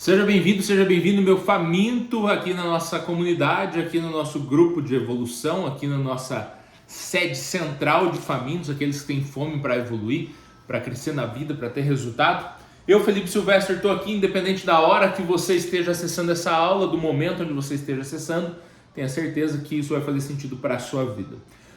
Seja bem-vindo, meu faminto, aqui na nossa comunidade, aqui no nosso grupo de evolução, aqui na nossa sede central de famintos, aqueles que têm fome para evoluir, para crescer na vida, para ter resultado. Eu, Felipe Silvestre, estou aqui, independente da hora que você esteja acessando essa aula, do momento onde você esteja acessando, tenha certeza que isso vai fazer sentido para a sua vida.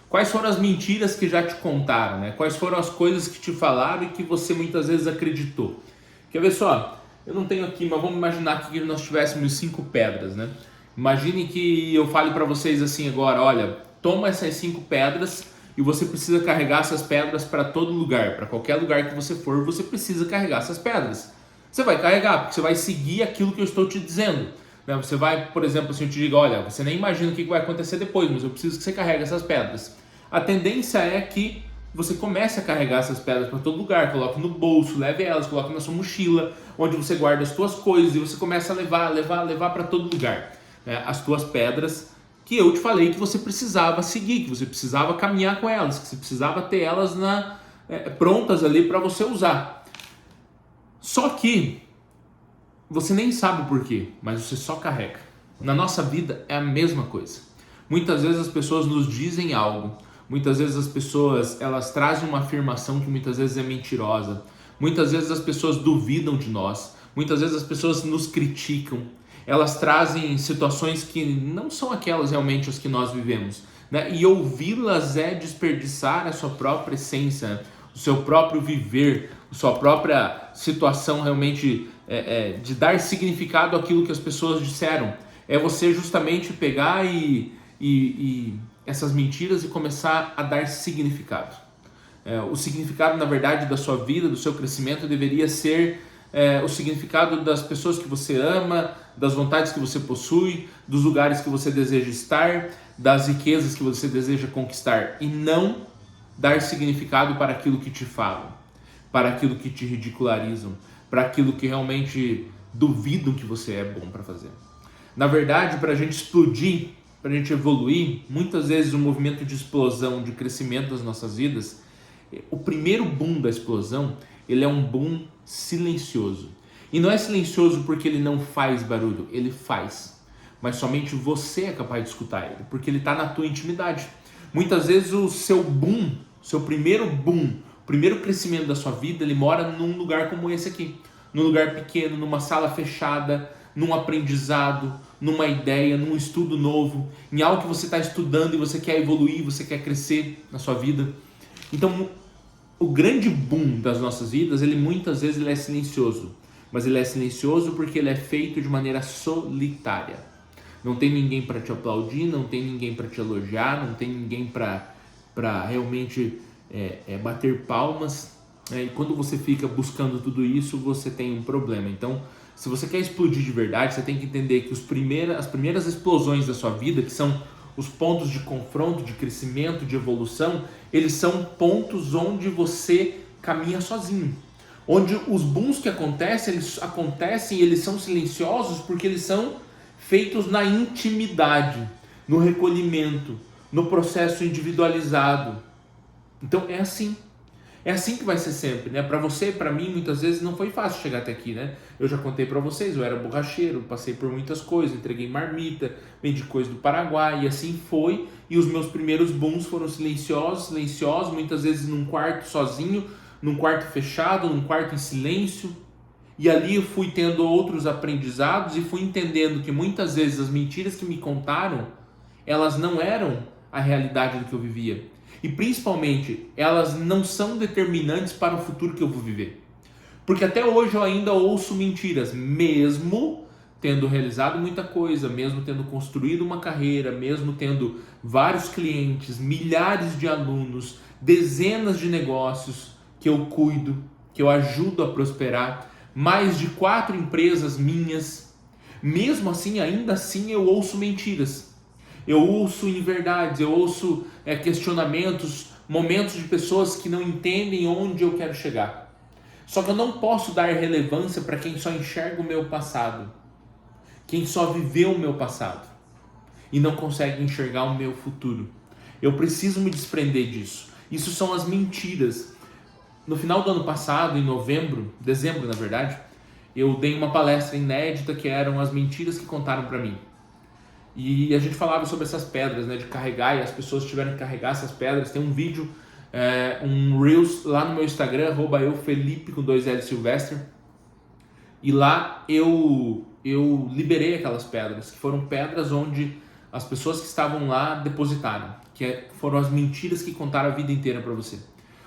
Quais foram as mentiras que já te contaram, né? Quais foram as coisas que te falaram e que você muitas vezes acreditou? Quer ver só? Eu não tenho aqui, mas vamos imaginar aqui que nós tivéssemos 5 pedras, né? Imagine que eu fale para vocês assim agora, olha, toma essas 5 pedras e você precisa carregar essas pedras para todo lugar, para qualquer lugar que você for, você precisa carregar essas pedras. Você vai carregar, porque você vai seguir aquilo que eu estou te dizendo. Né? Você vai, por exemplo, assim, eu te digo, olha, você nem imagina o que vai acontecer depois, mas eu preciso que você carregue essas pedras. A tendência é que você comece a carregar essas pedras para todo lugar, coloque no bolso, leve elas, coloque na sua mochila, onde você guarda as suas coisas e você começa a levar para todo lugar, né? As tuas pedras que eu te falei que você precisava seguir, que você precisava caminhar com elas, que você precisava ter elas prontas ali para você usar. Só que você nem sabe o porquê, mas você só carrega. Na nossa vida é a mesma coisa. Muitas vezes as pessoas nos dizem algo. Muitas vezes as pessoas, elas trazem uma afirmação que muitas vezes é mentirosa. Muitas vezes as pessoas duvidam de nós. Muitas vezes as pessoas nos criticam. Elas trazem situações que não são aquelas realmente as que nós vivemos, né? E ouvi-las é desperdiçar a sua própria essência, o seu próprio viver, a sua própria situação realmente de dar significado àquilo que as pessoas disseram. É você justamente pegar e essas mentiras e começar a dar significado. O significado, na verdade, da sua vida, do seu crescimento, deveria ser o significado das pessoas que você ama, das vontades que você possui, dos lugares que você deseja estar, das riquezas que você deseja conquistar, e não dar significado para aquilo que te falam, para aquilo que te ridicularizam, para aquilo que realmente duvidam que você é bom para fazer. Na verdade, para a gente explodir, para a gente evoluir, muitas vezes o movimento de explosão, de crescimento das nossas vidas, o primeiro boom da explosão, ele é um boom silencioso. E não é silencioso porque ele não faz barulho, ele faz. Mas somente você é capaz de escutar ele, porque ele está na tua intimidade. Muitas vezes o seu boom, seu primeiro boom, o primeiro crescimento da sua vida, ele mora num lugar como esse aqui. Num lugar pequeno, numa sala fechada, num aprendizado, numa ideia, num estudo novo, em algo que você está estudando e você quer evoluir, você quer crescer na sua vida. Então, o grande boom das nossas vidas, ele muitas vezes ele é silencioso, mas ele é silencioso porque ele é feito de maneira solitária. Não tem ninguém para te aplaudir, não tem ninguém para te elogiar, não tem ninguém para realmente bater palmas. E quando você fica buscando tudo isso, você tem um problema. Então, se você quer explodir de verdade, você tem que entender que as primeiras explosões da sua vida, que são os pontos de confronto, de crescimento, de evolução, eles são pontos onde você caminha sozinho. Onde os booms que acontecem, eles são silenciosos porque eles são feitos na intimidade, no recolhimento, no processo individualizado. Então é assim. É assim que vai ser sempre, né? Para você, para mim, muitas vezes não foi fácil chegar até aqui, né? Eu já contei para vocês, eu era borracheiro, passei por muitas coisas, entreguei marmita, vendi coisa do Paraguai e assim foi. E os meus primeiros booms foram silenciosos, muitas vezes num quarto sozinho, num quarto fechado, num quarto em silêncio. E ali eu fui tendo outros aprendizados e fui entendendo que muitas vezes as mentiras que me contaram, elas não eram a realidade do que eu vivia. E principalmente, elas não são determinantes para o futuro que eu vou viver. Porque até hoje eu ainda ouço mentiras, mesmo tendo realizado muita coisa, mesmo tendo construído uma carreira, mesmo tendo vários clientes, milhares de alunos, dezenas de negócios que eu cuido, que eu ajudo a prosperar, mais de 4 empresas minhas. Mesmo assim, ainda assim eu ouço mentiras. Eu ouço inverdades, eu ouço questionamentos, momentos de pessoas que não entendem onde eu quero chegar. Só que eu não posso dar relevância para quem só enxerga o meu passado, quem só viveu o meu passado e não consegue enxergar o meu futuro. Eu preciso me desprender disso. Isso são as mentiras. No final do ano passado, em dezembro na verdade, eu dei uma palestra inédita que eram as mentiras que contaram para mim. E a gente falava sobre essas pedras, né, de carregar, e as pessoas tiveram que carregar essas pedras. Tem um vídeo, um Reels lá no meu Instagram, @eufelipe com 2L Silvestre. E lá eu liberei aquelas pedras, que foram pedras onde as pessoas que estavam lá depositaram, foram as mentiras que contaram a vida inteira para você.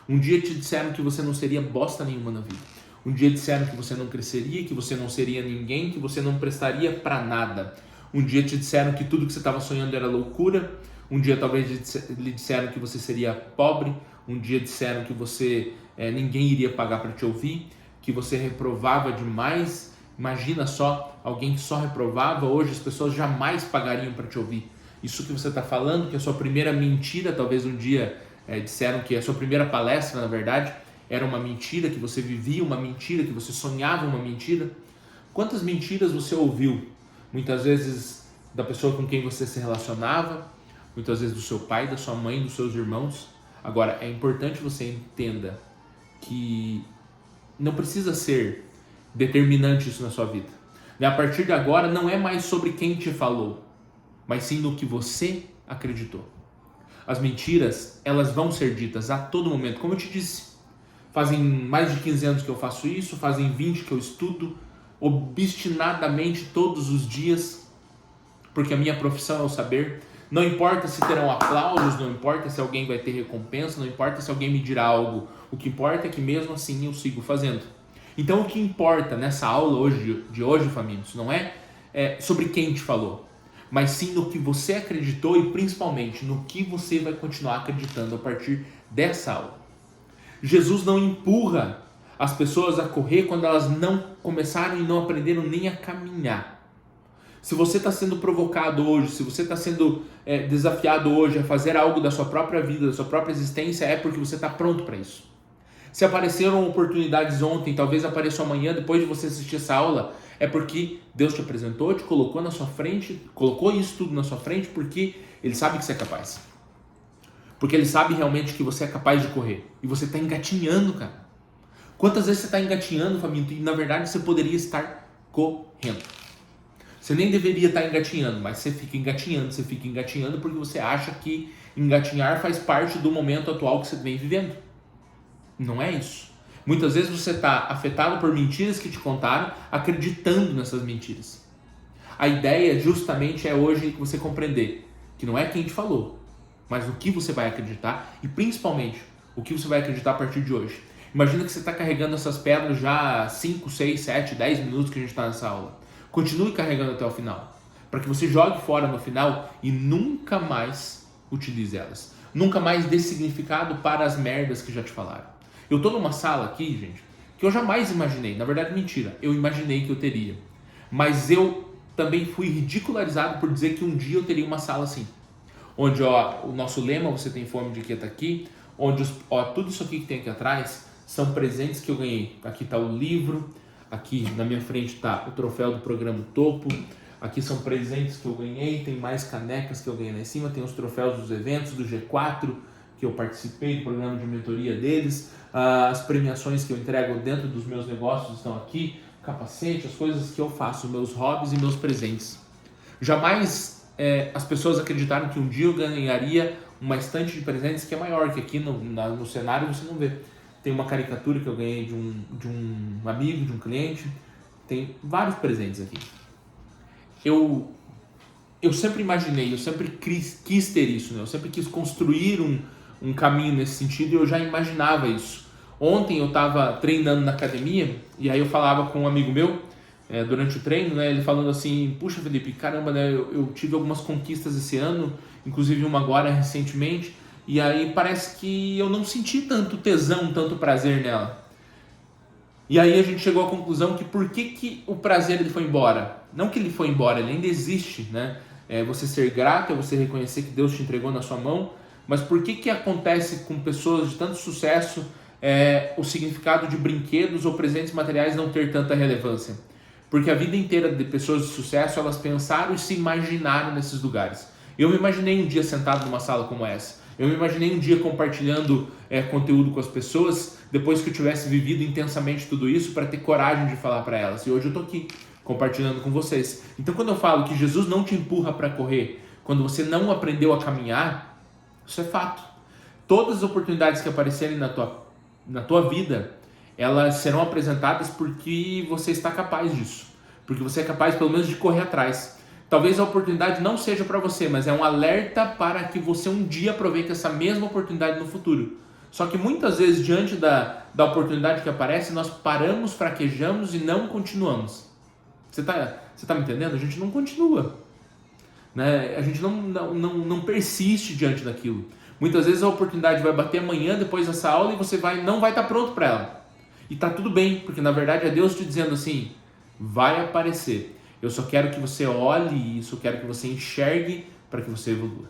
Um dia te disseram que você não seria bosta nenhuma na vida. Um dia disseram que você não cresceria, que você não seria ninguém, que você não prestaria para nada. Um dia te disseram que tudo que você estava sonhando era loucura. Um dia talvez lhe disseram que você seria pobre. Um dia disseram que você ninguém iria pagar para te ouvir, que você reprovava demais. Imagina só, alguém que só reprovava, hoje as pessoas jamais pagariam para te ouvir. Isso que você está falando, que é a sua primeira mentira, talvez um dia disseram que a sua primeira palestra, na verdade, era uma mentira, que você vivia uma mentira, que você sonhava uma mentira. Quantas mentiras você ouviu? Muitas vezes da pessoa com quem você se relacionava, muitas vezes do seu pai, da sua mãe, dos seus irmãos. Agora, é importante você entenda que não precisa ser determinante isso na sua vida. A partir de agora, não é mais sobre quem te falou, mas sim no que você acreditou. As mentiras, elas vão ser ditas a todo momento. Como eu te disse, fazem mais de 15 anos que eu faço isso, fazem 20 que eu estudo obstinadamente todos os dias, porque a minha profissão é o saber. Não importa se terão aplausos, não importa se alguém vai ter recompensa, não importa se alguém me dirá algo. O que importa é que mesmo assim eu sigo fazendo. Então o que importa nessa aula de hoje, famintos, não é sobre quem te falou, mas sim no que você acreditou e principalmente no que você vai continuar acreditando a partir dessa aula. Jesus não empurra as pessoas a correr quando elas não começaram e não aprenderam nem a caminhar. Se você está sendo provocado hoje, se você está sendo desafiado hoje a fazer algo da sua própria vida, da sua própria existência, é porque você está pronto para isso. Se apareceram oportunidades ontem, talvez apareçam amanhã, depois de você assistir essa aula, é porque Deus te apresentou, te colocou na sua frente, colocou isso tudo na sua frente, porque Ele sabe que você é capaz. Porque Ele sabe realmente que você é capaz de correr. E você está engatinhando, cara. Quantas vezes você está engatinhando, faminto, e na verdade você poderia estar correndo. Você nem deveria estar engatinhando, mas você fica engatinhando porque você acha que engatinhar faz parte do momento atual que você vem vivendo. Não é isso. Muitas vezes você está afetado por mentiras que te contaram, acreditando nessas mentiras. A ideia justamente é hoje você compreender que não é quem te falou, mas o que você vai acreditar e principalmente o que você vai acreditar a partir de hoje. Imagina que você está carregando essas pedras já 5, 6, 7, 10 minutos que a gente está nessa aula. Continue carregando até o final, para que você jogue fora no final e nunca mais utilize elas. Nunca mais dê significado para as merdas que já te falaram. Eu estou numa sala aqui, gente, que eu jamais imaginei. Na verdade, mentira. Eu imaginei que eu teria. Mas eu também fui ridicularizado por dizer que um dia eu teria uma sala assim. Onde, o nosso lema, você tem fome de quê tá aqui. Onde, tudo isso aqui que tem aqui atrás são presentes que eu ganhei. Aqui está o livro. Aqui na minha frente está o troféu do programa Topo. Aqui são presentes que eu ganhei. Tem mais canecas que eu ganhei lá em cima. Tem os troféus dos eventos do G4 que eu participei do programa de mentoria deles. As premiações que eu entrego dentro dos meus negócios estão aqui. Capacete, as coisas que eu faço, meus hobbies e meus presentes. Jamais as pessoas acreditaram que um dia eu ganharia uma estante de presentes que é maior, que aqui no cenário você não vê. Tem uma caricatura que eu ganhei de um amigo, de um cliente. Tem vários presentes aqui. Eu sempre imaginei, eu sempre quis ter isso, né? Eu sempre quis construir um caminho nesse sentido e eu já imaginava isso. Ontem eu estava treinando na academia e aí eu falava com um amigo meu durante o treino, né? Ele falando assim, puxa Felipe, caramba, né? Eu tive algumas conquistas esse ano, inclusive uma agora recentemente, e aí parece que eu não senti tanto tesão, tanto prazer nela. E aí a gente chegou à conclusão que por que o prazer ele foi embora? Não que ele foi embora, ele ainda existe, né? Você ser grato, é você reconhecer que Deus te entregou na sua mão, mas por que acontece com pessoas de tanto sucesso o significado de brinquedos ou presentes materiais não ter tanta relevância? Porque a vida inteira de pessoas de sucesso, elas pensaram e se imaginaram nesses lugares. Eu me imaginei um dia sentado numa sala como essa. Eu me imaginei um dia compartilhando conteúdo com as pessoas, depois que eu tivesse vivido intensamente tudo isso, para ter coragem de falar para elas. E hoje eu tô aqui, compartilhando com vocês. Então, quando eu falo que Jesus não te empurra para correr, quando você não aprendeu a caminhar, isso é fato. Todas as oportunidades que aparecerem na tua vida, elas serão apresentadas porque você está capaz disso. Porque você é capaz, pelo menos, de correr atrás. Talvez a oportunidade não seja para você, mas é um alerta para que você um dia aproveite essa mesma oportunidade no futuro. Só que muitas vezes, diante da oportunidade que aparece, nós paramos, fraquejamos e não continuamos. Você tá me entendendo? A gente não continua. Né? A gente não persiste diante daquilo. Muitas vezes a oportunidade vai bater amanhã, depois dessa aula, e você não vai estar pronto para ela. E tá tudo bem, porque na verdade é Deus te dizendo assim, vai aparecer. Eu só quero que você olhe isso, eu quero que você enxergue para que você evolua,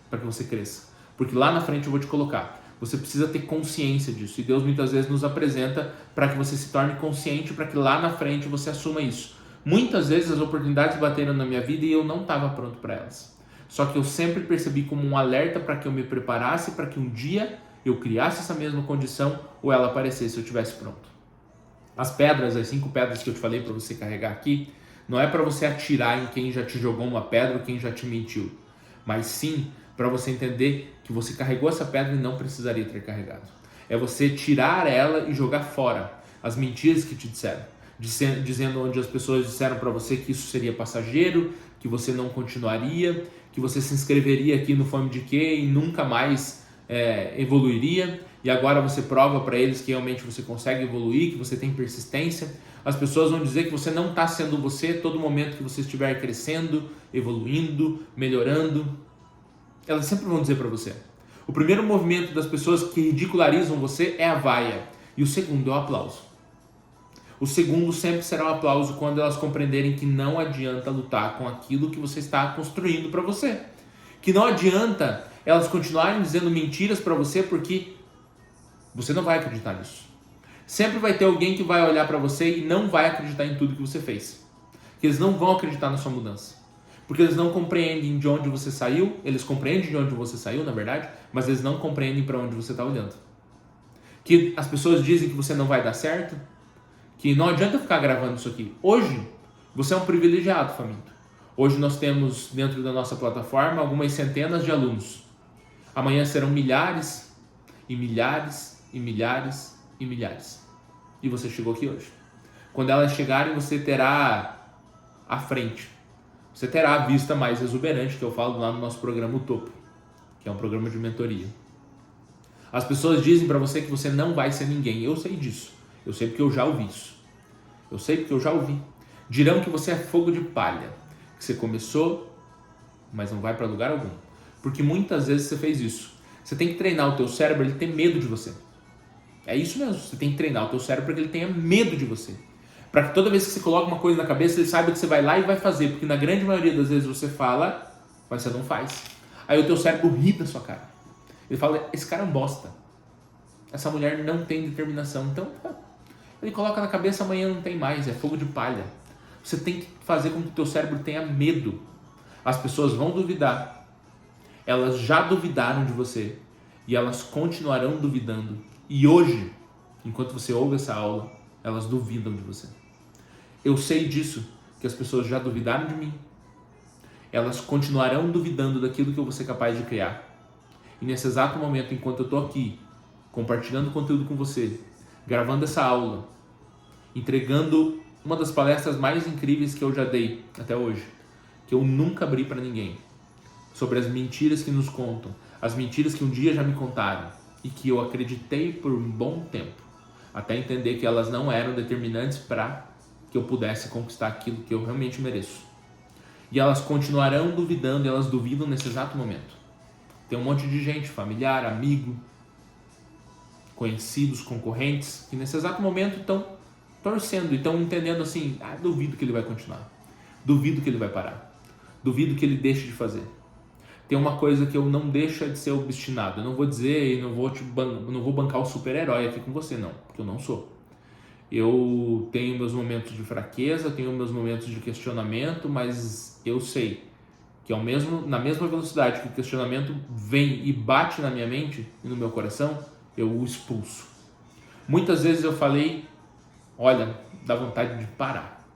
para que você cresça. Porque lá na frente eu vou te colocar. Você precisa ter consciência disso. E Deus muitas vezes nos apresenta para que você se torne consciente, para que lá na frente você assuma isso. Muitas vezes as oportunidades bateram na minha vida e eu não estava pronto para elas. Só que eu sempre percebi como um alerta para que eu me preparasse, para que um dia eu criasse essa mesma condição ou ela aparecesse se eu estivesse pronto. As pedras, as 5 pedras que eu te falei para você carregar aqui, não é para você atirar em quem já te jogou uma pedra ou quem já te mentiu, mas sim para você entender que você carregou essa pedra e não precisaria ter carregado. É você tirar ela e jogar fora as mentiras que te disseram, dizendo onde as pessoas disseram para você que isso seria passageiro, que você não continuaria, que você se inscreveria aqui no Fome de Quê e nunca mais evoluiria, e agora você prova para eles que realmente você consegue evoluir, que você tem persistência. As pessoas vão dizer que você não está sendo você todo momento que você estiver crescendo, evoluindo, melhorando. Elas sempre vão dizer para você. O primeiro movimento das pessoas que ridicularizam você é a vaia, e o segundo é o aplauso. O segundo sempre será um aplauso quando elas compreenderem que não adianta lutar com aquilo que você está construindo para você. Que não adianta elas continuarem dizendo mentiras para você porque você não vai acreditar nisso. Sempre vai ter alguém que vai olhar para você e não vai acreditar em tudo que você fez. Que eles não vão acreditar na sua mudança. Porque eles não compreendem de onde você saiu, eles compreendem de onde você saiu, na verdade, mas eles não compreendem para onde você está olhando. Que as pessoas dizem que você não vai dar certo, que não adianta ficar gravando isso aqui. Hoje, você é um privilegiado, faminto. Hoje nós temos dentro da nossa plataforma algumas centenas de alunos. Amanhã serão milhares e milhares e milhares e milhares. E você chegou aqui hoje. Quando elas chegarem, você terá à frente. Você terá a vista mais exuberante, que eu falo lá no nosso programa O Topo, que é um programa de mentoria. As pessoas dizem para você que você não vai ser ninguém. Eu sei disso. Eu sei porque eu já ouvi isso. Eu sei porque eu já ouvi. Dirão que você é fogo de palha, que você começou, mas não vai para lugar algum. Porque muitas vezes você fez isso. Você tem que treinar o teu cérebro, ele ter medo de você. É isso mesmo, você tem que treinar o teu cérebro para que ele tenha medo de você. Para que toda vez que você coloca uma coisa na cabeça, ele saiba que você vai lá e vai fazer. Porque na grande maioria das vezes você fala, mas você não faz. Aí o teu cérebro ri da sua cara. Ele fala, esse cara é um bosta. Essa mulher não tem determinação. Então, ele coloca na cabeça, amanhã não tem mais, é fogo de palha. Você tem que fazer com que o teu cérebro tenha medo. As pessoas vão duvidar. Elas já duvidaram de você. E elas continuarão duvidando. E hoje, enquanto você ouve essa aula, elas duvidam de você. Eu sei disso, que as pessoas já duvidaram de mim. Elas continuarão duvidando daquilo que eu vou ser capaz de criar. E nesse exato momento, enquanto eu estou aqui, compartilhando conteúdo com você, gravando essa aula, entregando uma das palestras mais incríveis que eu já dei até hoje, que eu nunca abri para ninguém, sobre as mentiras que nos contam, as mentiras que um dia já me contaram e que eu acreditei por um bom tempo, até entender que elas não eram determinantes para que eu pudesse conquistar aquilo que eu realmente mereço. E elas continuarão duvidando, elas duvidam nesse exato momento. Tem um monte de gente, familiar, amigo, conhecidos, concorrentes, que nesse exato momento estão torcendo e estão entendendo assim, duvido que ele vai continuar, duvido que ele vai parar, duvido que ele deixe de fazer. Tem uma coisa que eu não deixo de ser obstinado, eu não vou dizer e não vou bancar o super-herói aqui com você não, porque eu não sou. Eu tenho meus momentos de fraqueza, tenho meus momentos de questionamento, mas eu sei que na mesma velocidade que o questionamento vem e bate na minha mente e no meu coração, eu o expulso. Muitas vezes eu falei, olha, dá vontade de parar.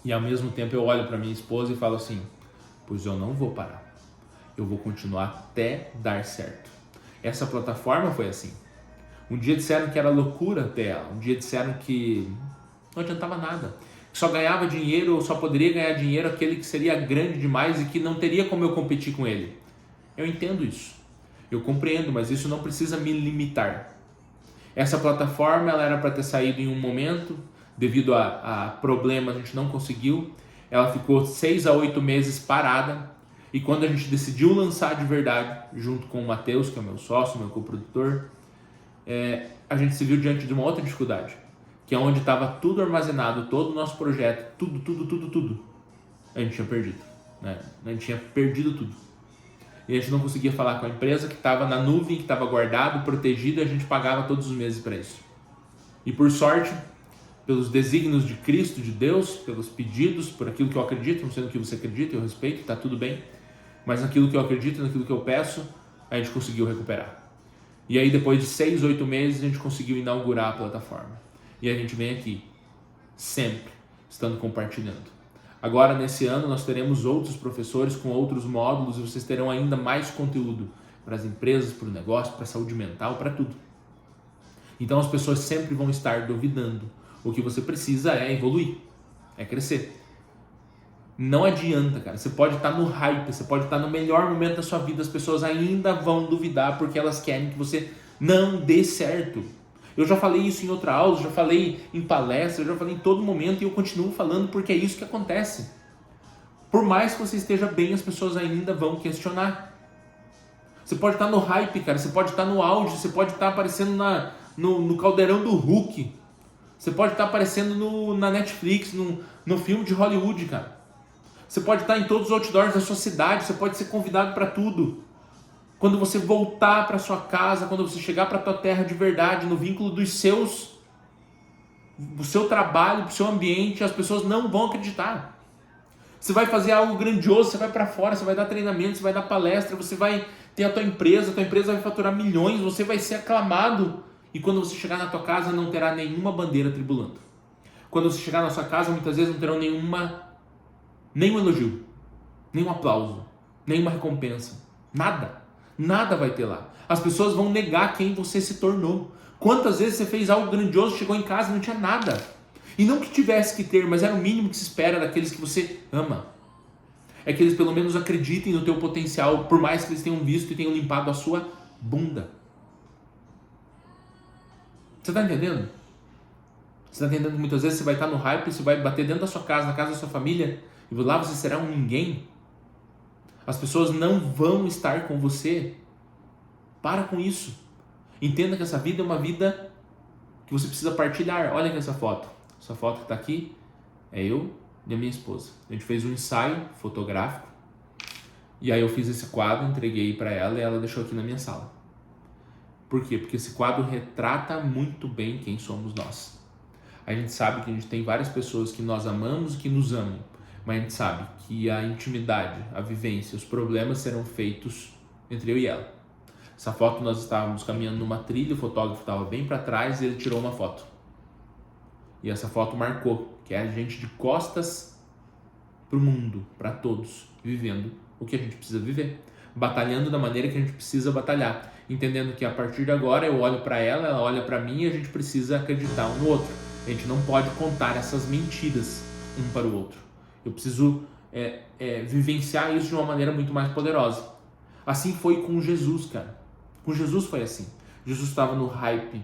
E ao mesmo tempo eu olho para minha esposa e falo assim, pois eu não vou parar. Eu vou continuar até dar certo. Essa plataforma foi assim. Um dia disseram que era loucura ter ela. Um dia disseram que não adiantava nada. Que só ganhava dinheiro, ou só poderia ganhar dinheiro aquele que seria grande demais e que não teria como eu competir com ele. Eu entendo isso. Eu compreendo, mas isso não precisa me limitar. Essa plataforma ela era para ter saído em um momento, devido a problemas a gente não conseguiu. Ela ficou 6 a 8 meses parada. E quando a gente decidiu lançar de verdade, junto com o Matheus, que é meu sócio, meu coprodutor, a gente se viu diante de uma outra dificuldade, que é onde estava tudo armazenado, todo o nosso projeto, tudo, a gente tinha perdido, né? A gente tinha perdido tudo. E a gente não conseguia falar com a empresa que estava na nuvem, que estava guardado, protegido, e a gente pagava todos os meses para isso. E por sorte, pelos desígnios de Cristo, de Deus, pelos pedidos, por aquilo que eu acredito, não sei no que você acredita, eu respeito, está tudo bem, mas naquilo que eu acredito, naquilo que eu peço, a gente conseguiu recuperar. E aí depois de 6, 8 meses, a gente conseguiu inaugurar a plataforma. E a gente vem aqui, sempre, estando compartilhando. Agora, nesse ano, nós teremos outros professores com outros módulos e vocês terão ainda mais conteúdo para as empresas, para o negócio, para a saúde mental, para tudo. Então as pessoas sempre vão estar duvidando. O que você precisa é evoluir, é crescer. Não adianta, cara. Você pode estar no hype, você pode estar no melhor momento da sua vida, as pessoas ainda vão duvidar porque elas querem que você não dê certo. Eu já falei isso em outra aula, já falei em palestra, eu já falei em todo momento e eu continuo falando porque é isso que acontece. Por mais que você esteja bem, as pessoas ainda vão questionar. Você pode estar no hype, cara, você pode estar no auge, você pode estar aparecendo no caldeirão do Hulk, você pode estar aparecendo na Netflix, no filme de Hollywood, cara. Você pode estar em todos os outdoors da sua cidade, você pode ser convidado para tudo. Quando você voltar para sua casa, quando você chegar para a tua terra de verdade, no vínculo do seu trabalho, do seu ambiente, as pessoas não vão acreditar. Você vai fazer algo grandioso, você vai para fora, você vai dar treinamento, você vai dar palestra, você vai ter a tua empresa vai faturar milhões, você vai ser aclamado. E quando você chegar na tua casa, não terá nenhuma bandeira tribulando. Quando você chegar na sua casa, muitas vezes não terão nenhum elogio, nenhum aplauso, nenhuma recompensa, nada vai ter lá. As pessoas vão negar quem você se tornou. Quantas vezes você fez algo grandioso, chegou em casa e não tinha nada? E não que tivesse que ter, mas era o mínimo que se espera daqueles que você ama. É que eles pelo menos acreditem no teu potencial, por mais que eles tenham visto e tenham limpado a sua bunda. Você está entendendo? Você está entendendo que muitas vezes você vai estar no hype, você vai bater dentro da sua casa, na casa da sua família, e lá você será um ninguém. As pessoas não vão estar com você. Para com isso. Entenda que essa vida é uma vida que você precisa partilhar. Olha aqui essa foto. Essa foto que está aqui é eu e a minha esposa. A gente fez um ensaio fotográfico. E aí eu fiz esse quadro, entreguei para ela e ela deixou aqui na minha sala. Por quê? Porque esse quadro retrata muito bem quem somos nós. A gente sabe que a gente tem várias pessoas que nós amamos e que nos amam. Mas a gente sabe que a intimidade, a vivência, os problemas serão feitos entre eu e ela. Essa foto nós estávamos caminhando numa trilha, o fotógrafo estava bem para trás e ele tirou uma foto. E essa foto marcou que é a gente de costas para o mundo, para todos, vivendo o que a gente precisa viver. Batalhando da maneira que a gente precisa batalhar. Entendendo que a partir de agora eu olho para ela, ela olha para mim e a gente precisa acreditar um no outro. A gente não pode contar essas mentiras um para o outro. Eu preciso vivenciar isso de uma maneira muito mais poderosa. Assim foi com Jesus, cara. Com Jesus foi assim. Jesus estava no hype.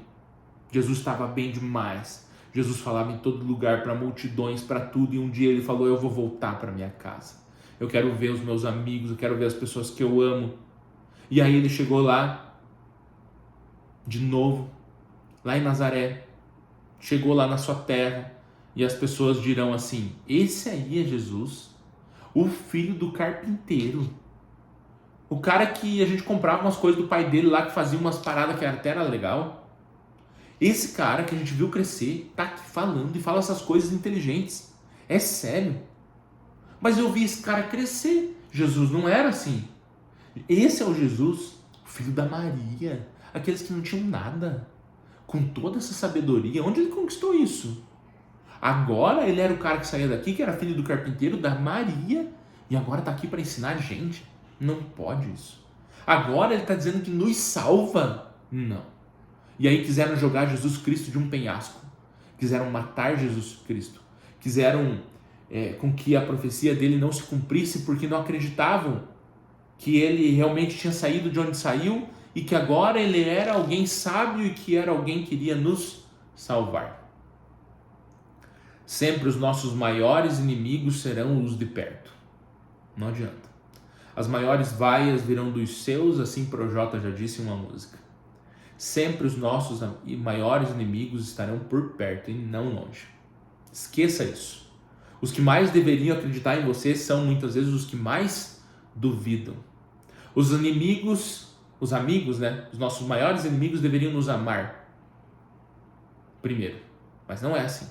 Jesus estava bem demais. Jesus falava em todo lugar, para multidões, para tudo. E um dia ele falou, eu vou voltar para minha casa. Eu quero ver os meus amigos, eu quero ver as pessoas que eu amo. E aí ele chegou lá, de novo, lá em Nazaré. Chegou lá na sua terra. E as pessoas dirão assim, esse aí é Jesus, o filho do carpinteiro. O cara que a gente comprava umas coisas do pai dele lá, que fazia umas paradas que até era legal. Esse cara que a gente viu crescer, tá aqui falando e fala essas coisas inteligentes. É sério. Mas eu vi esse cara crescer. Jesus não era assim. Esse é o Jesus, o filho da Maria. Aqueles que não tinham nada. com toda essa sabedoria, onde ele conquistou isso? Agora ele era o cara que saía daqui, que era filho do carpinteiro, da Maria, e agora está aqui para ensinar gente? Não pode isso. Agora ele está dizendo que nos salva? Não. E aí quiseram jogar Jesus Cristo de um penhasco. Quiseram matar Jesus Cristo. Quiseram com que a profecia dele não se cumprisse porque não acreditavam que ele realmente tinha saído de onde saiu e que agora ele era alguém sábio e que era alguém que iria nos salvar. Sempre os nossos maiores inimigos serão os de perto. Não adianta. As maiores vaias virão dos seus, assim Projota já disse em uma música. Sempre os nossos maiores inimigos estarão por perto e não longe. Esqueça isso. Os que mais deveriam acreditar em você são muitas vezes os que mais duvidam. Os inimigos, os amigos, os nossos maiores inimigos deveriam nos amar primeiro, mas não é assim.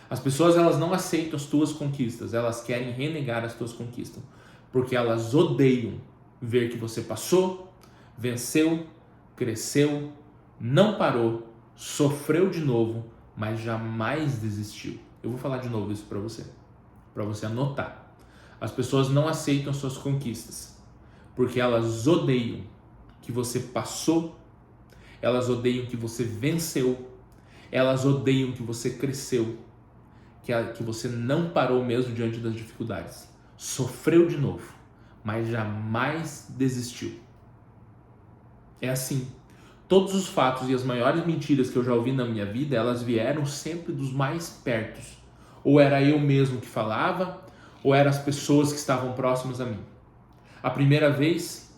As pessoas, elas não aceitam as tuas conquistas, elas querem renegar as tuas conquistas, porque elas odeiam ver que você passou, venceu, cresceu, não parou, sofreu de novo, mas jamais desistiu. Eu vou falar de novo isso para você anotar. As pessoas não aceitam as suas conquistas, porque elas odeiam que você passou, elas odeiam que você venceu, elas odeiam que você cresceu, que você não parou mesmo diante das dificuldades. Sofreu de novo, mas jamais desistiu. É assim. Todos os fatos e as maiores mentiras que eu já ouvi na minha vida, elas vieram sempre dos mais pertos. Ou era eu mesmo que falava, ou eram as pessoas que estavam próximas a mim. A primeira vez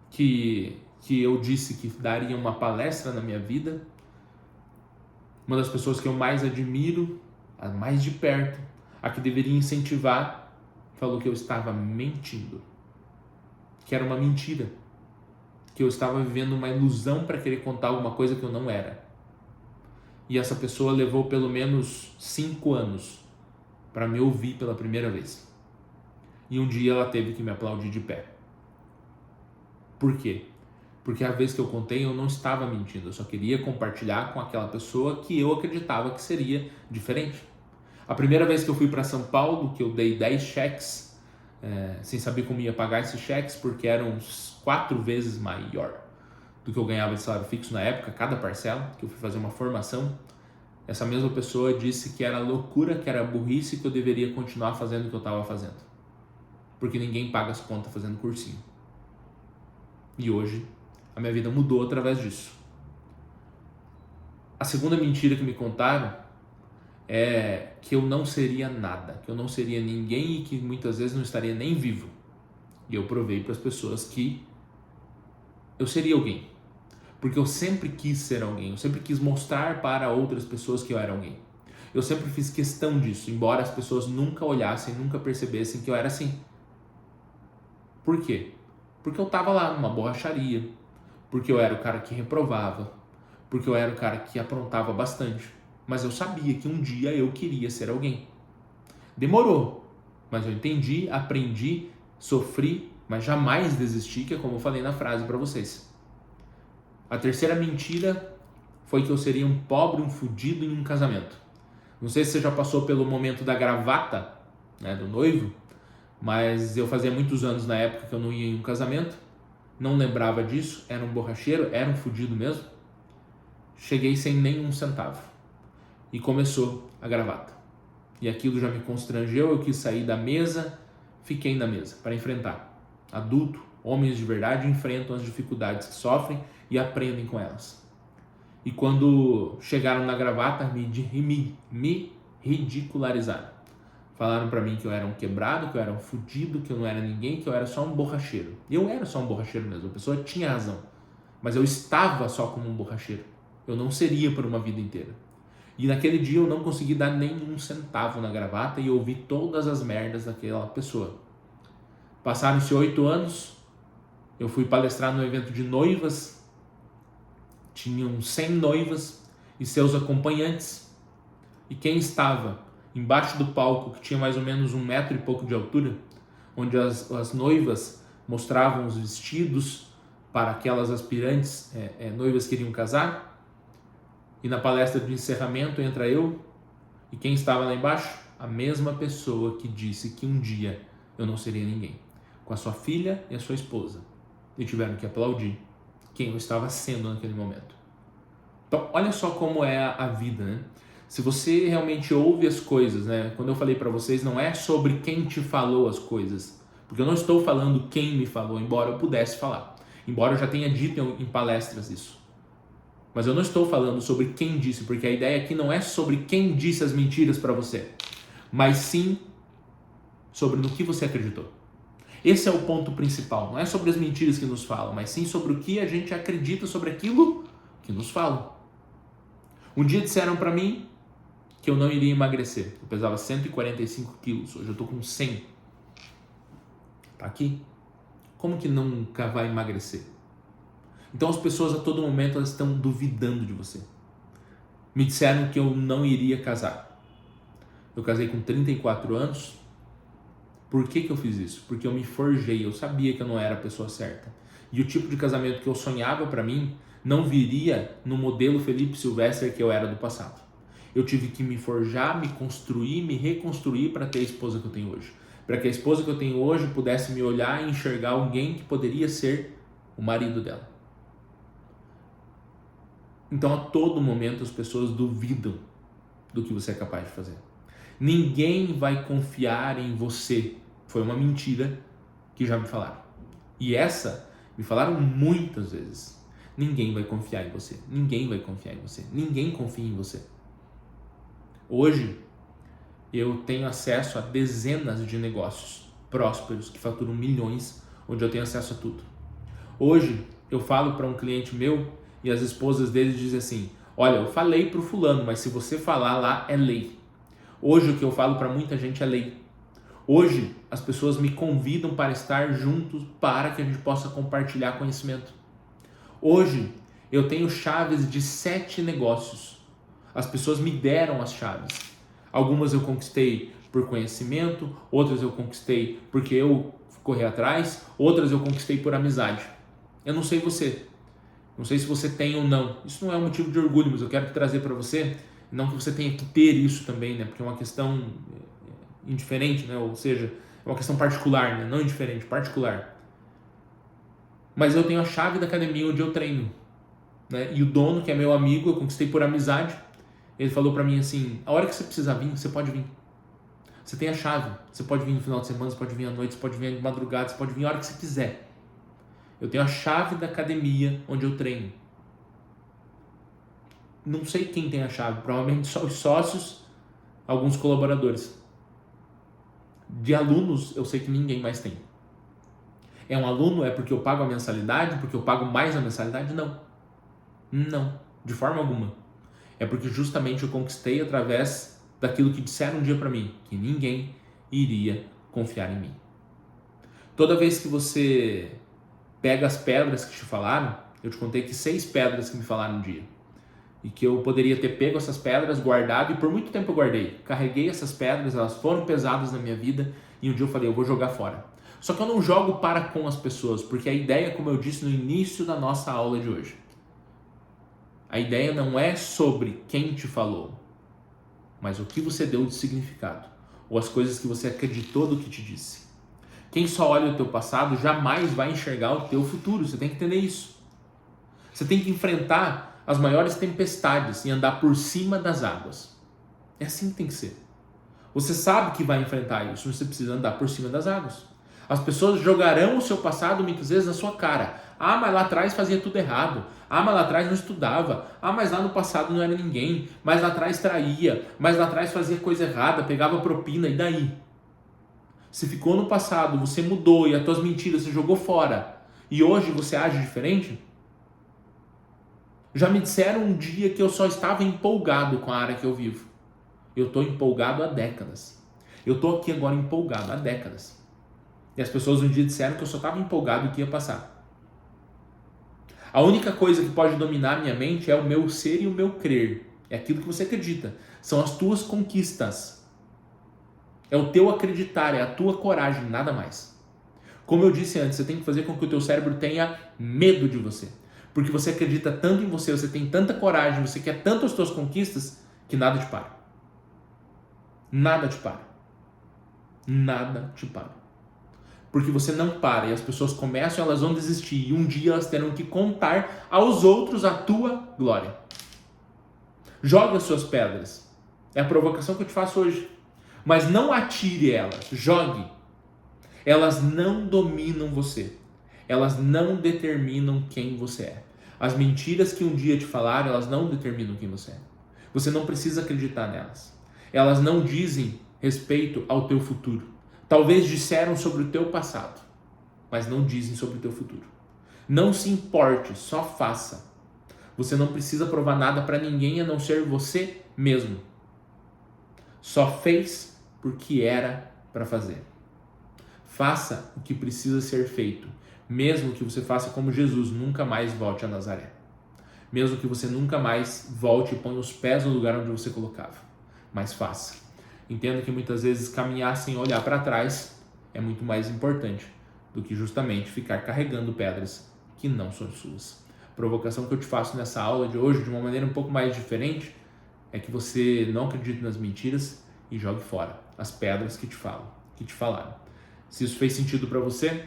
que eu disse que daria uma palestra na minha vida, uma das pessoas que eu mais admiro, a mais de perto, a que deveria incentivar, falou que eu estava mentindo. Que era uma mentira. Que eu estava vivendo uma ilusão para querer contar alguma coisa que eu não era. E essa pessoa levou pelo menos 5 anos para me ouvir pela primeira vez. E um dia ela teve que me aplaudir de pé. Por quê? Porque a vez que eu contei eu não estava mentindo, eu só queria compartilhar com aquela pessoa que eu acreditava que seria diferente. A primeira vez que eu fui para São Paulo, que eu dei 10 cheques, sem saber como ia pagar esses cheques, porque eram uns 4 vezes maior do que eu ganhava de salário fixo na época, cada parcela, que eu fui fazer uma formação. Essa mesma pessoa disse que era loucura, que era burrice, que eu deveria continuar fazendo o que eu estava fazendo, porque ninguém paga as contas fazendo cursinho. E hoje a minha vida mudou através disso. A segunda mentira que me contaram é que eu não seria nada, que eu não seria ninguém e que muitas vezes não estaria nem vivo. E eu provei para as pessoas que eu seria alguém, porque eu sempre quis ser alguém, eu sempre quis mostrar para outras pessoas que eu era alguém. Eu sempre fiz questão disso, embora as pessoas nunca olhassem, nunca percebessem que eu era assim. Por quê? Porque eu estava lá numa borracharia, porque eu era o cara que reprovava, porque eu era o cara que aprontava bastante. Mas eu sabia que um dia eu queria ser alguém. Demorou, mas eu entendi, aprendi, sofri, mas jamais desisti, que é como eu falei na frase para vocês. A terceira mentira foi que eu seria um pobre, um fudido em um casamento. Não sei se você já passou pelo momento da gravata, do noivo, mas eu fazia muitos anos na época que eu não ia em um casamento, não lembrava disso, era um borracheiro, era um fudido mesmo. Cheguei sem nenhum centavo. E começou a gravata. E aquilo já me constrangeu, eu quis sair da mesa, fiquei na mesa para enfrentar. Adulto, homens de verdade enfrentam as dificuldades que sofrem e aprendem com elas. E quando chegaram na gravata, me ridicularizaram. Falaram para mim que eu era um quebrado, que eu era um fudido, que eu não era ninguém, que eu era só um borracheiro. E eu era só um borracheiro mesmo, a pessoa tinha razão. Mas eu estava só como um borracheiro. Eu não seria por uma vida inteira. E naquele dia eu não consegui dar nenhum centavo na gravata e ouvi todas as merdas daquela pessoa. Passaram-se 8 anos, eu fui palestrar no evento de noivas, tinham 100 noivas e seus acompanhantes. E quem estava embaixo do palco, que tinha mais ou menos 1 metro e pouco de altura, onde as noivas mostravam os vestidos para aquelas aspirantes, noivas que iriam casar, E na palestra de encerramento entra eu e quem estava lá embaixo? A mesma pessoa que disse que um dia eu não seria ninguém. Com a sua filha e a sua esposa. E tiveram que aplaudir quem eu estava sendo naquele momento. Então, olha só como é a vida, né? Se você realmente ouve as coisas, né? Quando eu falei para vocês, não é sobre quem te falou as coisas. Porque eu não estou falando quem me falou, embora eu pudesse falar. Embora eu já tenha dito em palestras isso. Mas eu não estou falando sobre quem disse, porque a ideia aqui não é sobre quem disse as mentiras para você, mas sim sobre no que você acreditou. Esse é o ponto principal. Não é sobre as mentiras que nos falam, mas sim sobre o que a gente acredita sobre aquilo que nos falam. Um dia disseram para mim que eu não iria emagrecer. Eu pesava 145 quilos, hoje eu estou com 100. Tá aqui. Como que nunca vai emagrecer? Então as pessoas a todo momento elas estão duvidando de você. Me disseram que eu não iria casar. Eu casei com 34 anos. Por que eu fiz isso? Porque eu me forjei, eu sabia que eu não era a pessoa certa. E o tipo de casamento que eu sonhava para mim não viria no modelo Felipe Silvestre que eu era do passado. Eu tive que me forjar, me construir, me reconstruir para ter a esposa que eu tenho hoje. Para que a esposa que eu tenho hoje pudesse me olhar e enxergar alguém que poderia ser o marido dela. Então a todo momento as pessoas duvidam do que você é capaz de fazer. Ninguém vai confiar em você. Foi uma mentira que já me falaram. E essa me falaram muitas vezes. Ninguém vai confiar em você. Ninguém vai confiar em você. Ninguém confia em você. Hoje eu tenho acesso a dezenas de negócios prósperos que faturam milhões, onde eu tenho acesso a tudo. Hoje eu falo para um cliente meu e as esposas dele dizem assim: olha, eu falei para o fulano, mas se você falar lá é lei. Hoje o que eu falo para muita gente é lei. Hoje as pessoas me convidam para estar juntos para que a gente possa compartilhar conhecimento. Hoje eu tenho chaves de 7 negócios. As pessoas me deram as chaves. Algumas eu conquistei por conhecimento, outras eu conquistei porque eu corri atrás, outras eu conquistei por amizade. Eu não sei você. Não sei se você tem ou não. Isso não é um motivo de orgulho, mas eu quero trazer para você, não que você tenha que ter isso também, né? Porque é uma questão indiferente, né? Ou seja, é uma questão particular, né? Não indiferente, particular. Mas eu tenho a chave da academia onde eu treino, né? E o dono, que é meu amigo, eu conquistei por amizade. Ele falou para mim assim: a hora que você precisar vir, você pode vir. Você tem a chave. Você pode vir no final de semana, você pode vir à noite, você pode vir de madrugada, você pode vir a hora que você quiser. Eu tenho a chave da academia onde eu treino. Não sei quem tem a chave, provavelmente só os sócios, alguns colaboradores. De alunos, eu sei que ninguém mais tem. É um aluno? É porque eu pago a mensalidade? Porque eu pago mais a mensalidade? Não. Não, de forma alguma. É porque justamente eu conquistei através daquilo que disseram um dia para mim, que ninguém iria confiar em mim. Toda vez que você pega as pedras que te falaram, eu te contei que 6 pedras que me falaram um dia. E que eu poderia ter pego essas pedras, guardado, e por muito tempo eu guardei. Carreguei essas pedras, elas foram pesadas na minha vida, e um dia eu falei, eu vou jogar fora. Só que eu não jogo para com as pessoas, porque a ideia, como eu disse no início da nossa aula de hoje, a ideia não é sobre quem te falou, mas o que você deu de significado, ou as coisas que você acreditou do que te disse. Quem só olha o teu passado jamais vai enxergar o teu futuro, você tem que entender isso. Você tem que enfrentar as maiores tempestades e andar por cima das águas. É assim que tem que ser. Você sabe que vai enfrentar isso, você precisa andar por cima das águas. As pessoas jogarão o seu passado muitas vezes na sua cara. Ah, mas lá atrás fazia tudo errado. Ah, mas lá atrás não estudava. Ah, mas lá no passado não era ninguém. Mas lá atrás traía. Mas lá atrás fazia coisa errada, pegava propina, e daí? Se ficou no passado, você mudou e as tuas mentiras você jogou fora, e hoje você age diferente? Já me disseram um dia que eu só estava empolgado com a área que eu vivo. Eu estou empolgado há décadas. Eu estou aqui agora empolgado há décadas. E as pessoas um dia disseram que eu só estava empolgado e que ia passar. A única coisa que pode dominar minha mente é o meu ser e o meu crer. É aquilo que você acredita. São as tuas conquistas. É o teu acreditar, é a tua coragem, nada mais. Como eu disse antes, você tem que fazer com que o teu cérebro tenha medo de você. Porque você acredita tanto em você, você tem tanta coragem, você quer tanto as suas conquistas, que nada te para. Nada te para. Nada te para. Porque você não para e as pessoas começam, elas vão desistir e um dia elas terão que contar aos outros a tua glória. Joga as suas pedras. É a provocação que eu te faço hoje. Mas não atire elas, jogue. Elas não dominam você. Elas não determinam quem você é. As mentiras que um dia te falaram, elas não determinam quem você é. Você não precisa acreditar nelas. Elas não dizem respeito ao teu futuro. Talvez disseram sobre o teu passado, mas não dizem sobre o teu futuro. Não se importe, só faça. Você não precisa provar nada para ninguém a não ser você mesmo. Só fez porque era para fazer. Faça o que precisa ser feito, mesmo que você faça como Jesus, nunca mais volte a Nazaré. Mesmo que você nunca mais volte e ponha os pés no lugar onde você colocava. Mas faça. Entenda que muitas vezes caminhar sem olhar para trás é muito mais importante do que justamente ficar carregando pedras que não são suas. A provocação que eu te faço nessa aula de hoje, de uma maneira um pouco mais diferente, é que você não acredite nas mentiras e jogue fora as pedras que te falaram. Se isso fez sentido para você,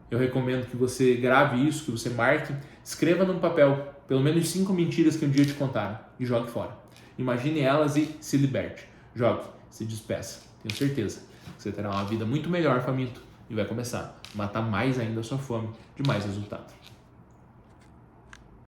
eu recomendo que você grave isso, que você marque, escreva num papel pelo menos 5 mentiras que um dia te contaram e jogue fora. Imagine elas e se liberte. Jogue, se despeça. Tenho certeza que você terá uma vida muito melhor, faminto, e vai começar a matar mais ainda a sua fome de mais resultado.